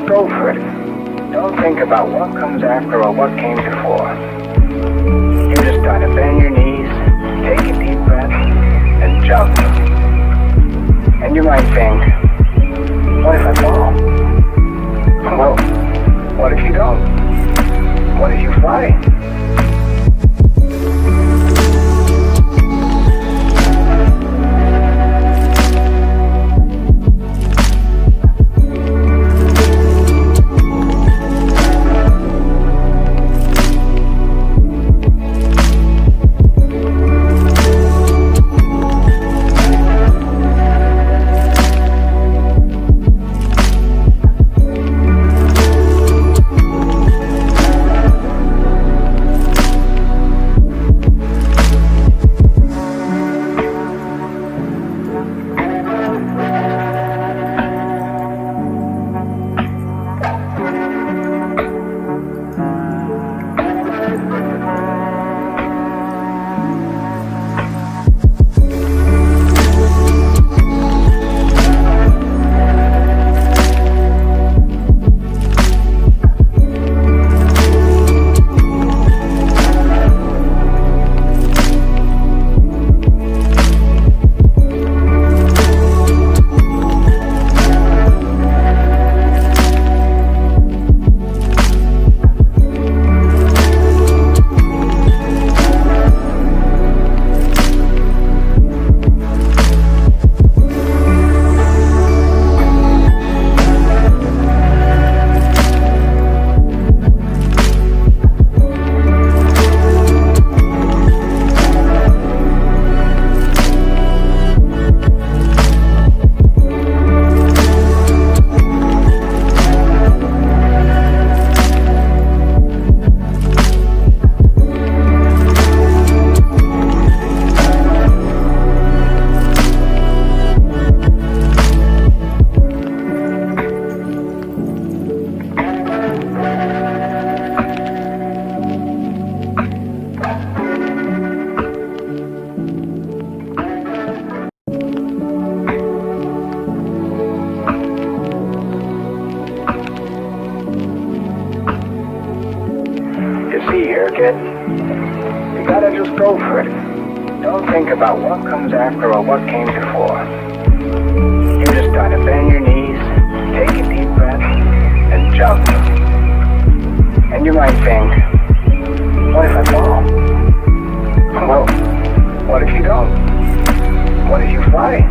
go for it. Don't think about what comes after or what came before. You just gotta bend your knees, take a deep breath, and jump. And you might think, what if I fall? Well, what if you don't? What if you fly? Kid. You gotta just go for it. Don't think about what comes after or what came before. You just gotta bend your knees, take a deep breath, and jump. And you might think, what if I fall? Well, what if you don't? What if you fly?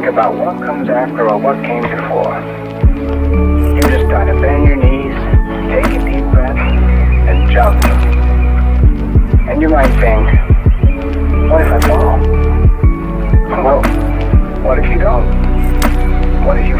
think about what comes after or what came before. You just start to bend your knees, take a deep breath, and jump. And you might think, what if I fall? Well, what if you don't? What if you